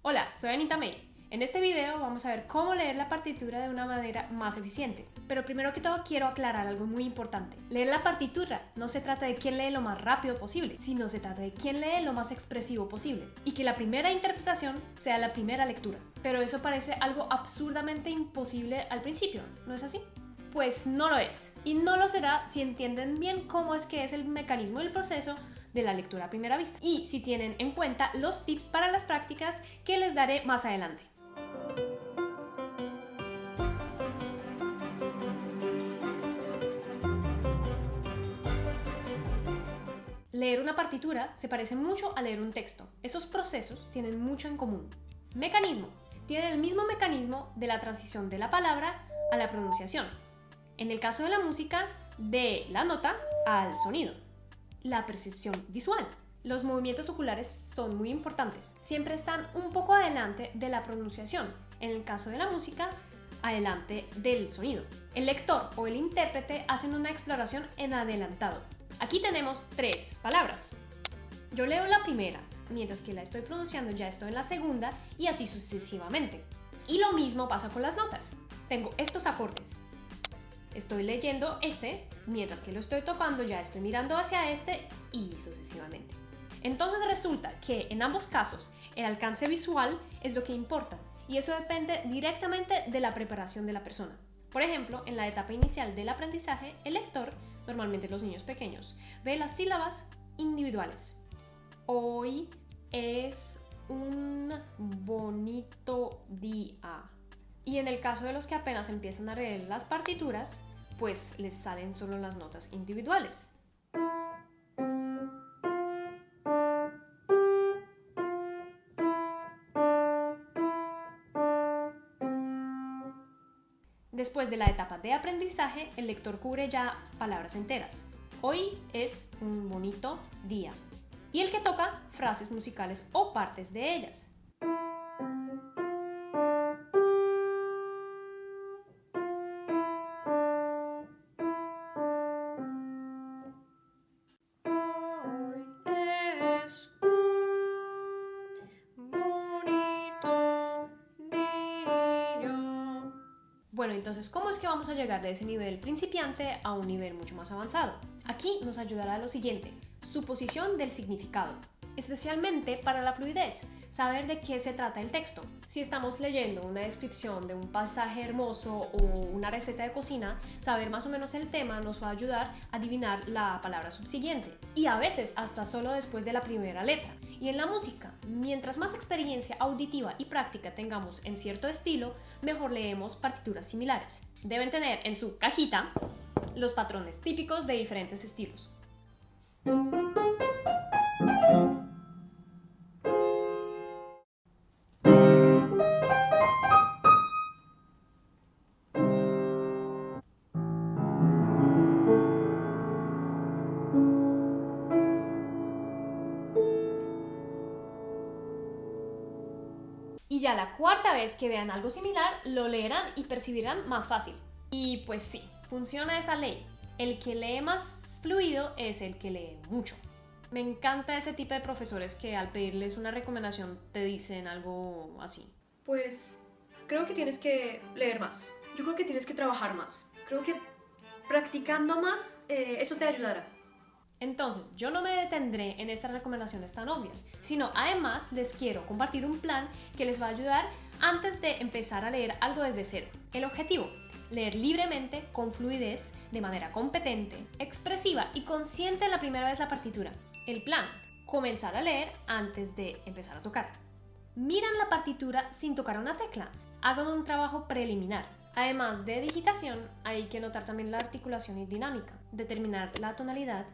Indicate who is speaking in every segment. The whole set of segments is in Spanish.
Speaker 1: Hola, soy Anita May. En este video vamos a ver cómo leer la partitura de una manera más eficiente. Pero primero que todo quiero aclarar algo muy importante. Leer la partitura no se trata de quién lee lo más rápido posible, sino se trata de quién lee lo más expresivo posible. Y que la primera interpretación sea la primera lectura. Pero eso parece algo absurdamente imposible al principio, ¿no es así? Pues no lo es. Y no lo será si entienden bien cómo es que es el mecanismo del proceso de la lectura a primera vista. Y si tienen en cuenta los tips para las prácticas que les daré más adelante. Leer una partitura se parece mucho a leer un texto. Esos procesos tienen mucho en común. Mecanismo. Tienen el mismo mecanismo de la transición de la palabra a la pronunciación. En el caso de la música, de la nota al sonido. La percepción visual. Los movimientos oculares son muy importantes. Siempre están un poco adelante de la pronunciación. En el caso de la música, adelante del sonido. El lector o el intérprete hacen una exploración en adelantado. Aquí tenemos 3 palabras. Yo leo la primera, mientras que la estoy pronunciando ya estoy en la segunda y así sucesivamente. Y lo mismo pasa con las notas. Tengo estos acordes. Estoy leyendo este, mientras que lo estoy tocando ya estoy mirando hacia este y sucesivamente. Entonces resulta que en ambos casos el alcance visual es lo que importa y eso depende directamente de la preparación de la persona. Por ejemplo, en la etapa inicial del aprendizaje, el lector, normalmente los niños pequeños, ve las sílabas individuales. Hoy es un bonito día. Y en el caso de los que apenas empiezan a leer las partituras, pues les salen solo las notas individuales. Después de la etapa de aprendizaje, el lector cubre ya palabras enteras. Hoy es un bonito día. Y el que toca frases musicales o partes de ellas. Bueno, entonces, ¿cómo es que vamos a llegar de ese nivel principiante a un nivel mucho más avanzado? Aquí nos ayudará lo siguiente: suposición del significado, especialmente para la fluidez, saber de qué se trata el texto. Si estamos leyendo una descripción de un paisaje hermoso o una receta de cocina, saber más o menos el tema nos va a ayudar a adivinar la palabra subsiguiente, y a veces hasta solo después de la primera letra. Y en la música, mientras más experiencia auditiva y práctica tengamos en cierto estilo, mejor leemos partituras similares. Deben tener en su cajita los patrones típicos de diferentes estilos. Y ya la cuarta vez que vean algo similar, lo leerán y percibirán más fácil. Y pues sí, funciona esa ley. El que lee más fluido es el que lee mucho. Me encanta ese tipo de profesores que al pedirles una recomendación te dicen algo así. Pues creo que tienes que leer más. Yo creo que tienes que trabajar más. Creo que practicando más, eso te ayudará. Entonces, yo no me detendré en estas recomendaciones tan obvias, sino además les quiero compartir un plan que les va a ayudar antes de empezar a leer algo desde cero. El objetivo: leer libremente, con fluidez, de manera competente, expresiva y consciente la primera vez la partitura. El plan: comenzar a leer antes de empezar a tocar. Miran la partitura sin tocar una tecla. Hagan un trabajo preliminar. Además de digitación, hay que notar también la articulación y dinámica, determinar la tonalidad,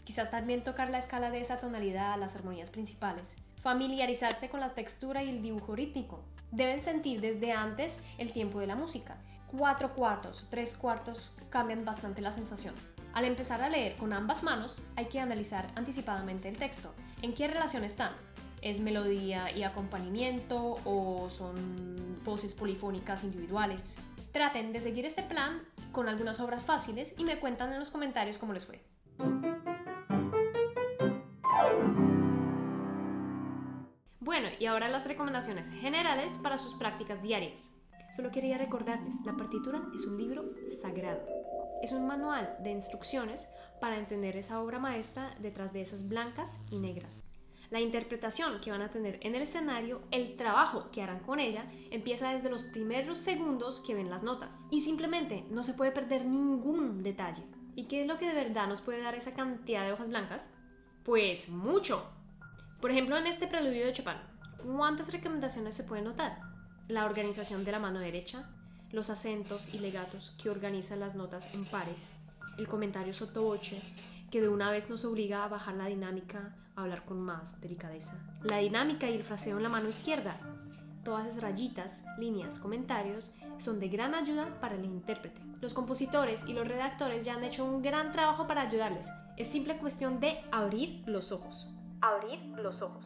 Speaker 1: quizás también tocar la escala de esa tonalidad, las armonías principales, familiarizarse con la textura y el dibujo rítmico. Deben sentir desde antes el tiempo de la música. 4/4 o 3/4 cambian bastante la sensación. Al empezar a leer con ambas manos, hay que analizar anticipadamente el texto. ¿En qué relación están? ¿Es melodía y acompañamiento o son voces polifónicas individuales? Traten de seguir este plan con algunas obras fáciles y me cuentan en los comentarios cómo les fue. Bueno, Bueno, y ahora las recomendaciones generales para sus prácticas diarias. Solo quería recordarles, la partitura es un libro sagrado. Es un manual de instrucciones para entender esa obra maestra detrás de esas blancas y negras. La interpretación que van a tener en el escenario, el trabajo que harán con ella, empieza desde los primeros segundos que ven las notas. Y simplemente no se puede perder ningún detalle. ¿Y qué es lo que de verdad nos puede dar esa cantidad de hojas blancas? Pues mucho. Por ejemplo, en este preludio de Chopin, ¿cuántas recomendaciones se pueden notar? La organización de la mano derecha, los acentos y legatos que organizan las notas en pares, el comentario sottovoce, que de una vez nos obliga a bajar la dinámica, a hablar con más delicadeza. La dinámica y el fraseo en la mano izquierda. Todas esas rayitas, líneas, comentarios son de gran ayuda para el intérprete. Los compositores y los redactores ya han hecho un gran trabajo para ayudarles. Es simple cuestión de abrir los ojos. Abrir los ojos.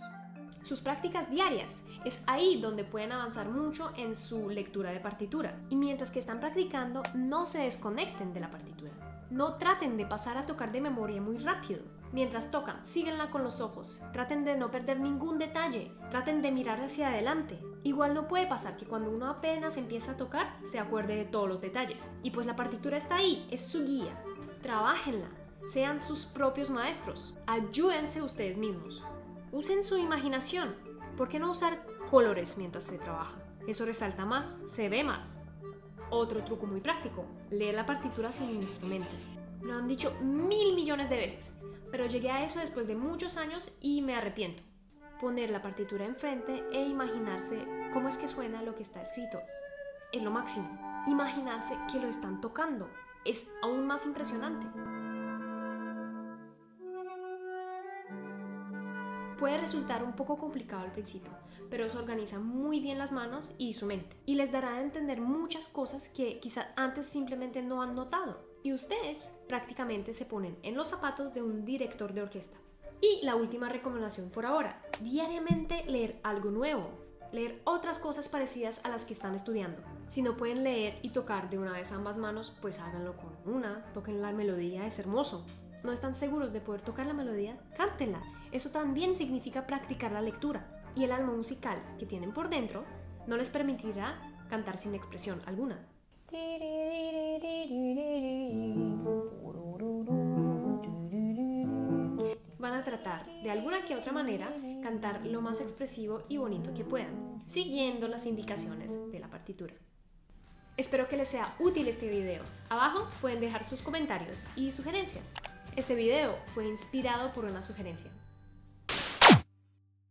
Speaker 1: Sus prácticas diarias, es ahí donde pueden avanzar mucho en su lectura de partitura. Y mientras que están practicando, no se desconecten de la partitura. No traten de pasar a tocar de memoria muy rápido. Mientras tocan, síguenla con los ojos. Traten de no perder ningún detalle. Traten de mirar hacia adelante. Igual no puede pasar que cuando uno apenas empieza a tocar, se acuerde de todos los detalles. Y pues la partitura está ahí, es su guía. Trabájenla. Sean sus propios maestros. Ayúdense ustedes mismos. Usen su imaginación. ¿Por qué no usar colores mientras se trabaja? Eso resalta más, se ve más. Otro truco muy práctico, leer la partitura sin instrumento. Lo han dicho 1000 millones de veces, pero llegué a eso después de muchos años y me arrepiento. Poner la partitura enfrente e imaginarse cómo es que suena lo que está escrito. Es lo máximo. Imaginarse que lo están tocando. Es aún más impresionante. Puede resultar un poco complicado al principio, pero se organiza muy bien las manos y su mente, y les dará a entender muchas cosas que quizás antes simplemente no han notado. Y ustedes prácticamente se ponen en los zapatos de un director de orquesta. Y la última recomendación por ahora, diariamente leer algo nuevo, leer otras cosas parecidas a las que están estudiando. Si no pueden leer y tocar de una vez ambas manos, pues háganlo con una, toquen la melodía, es hermoso. ¿No están seguros de poder tocar la melodía? Cántenla. Eso también significa practicar la lectura. Y el alma musical que tienen por dentro no les permitirá cantar sin expresión alguna. Van a tratar, de alguna que otra manera, cantar lo más expresivo y bonito que puedan, siguiendo las indicaciones de la partitura. Espero que les sea útil este video. Abajo pueden dejar sus comentarios y sugerencias. Este video fue inspirado por una sugerencia.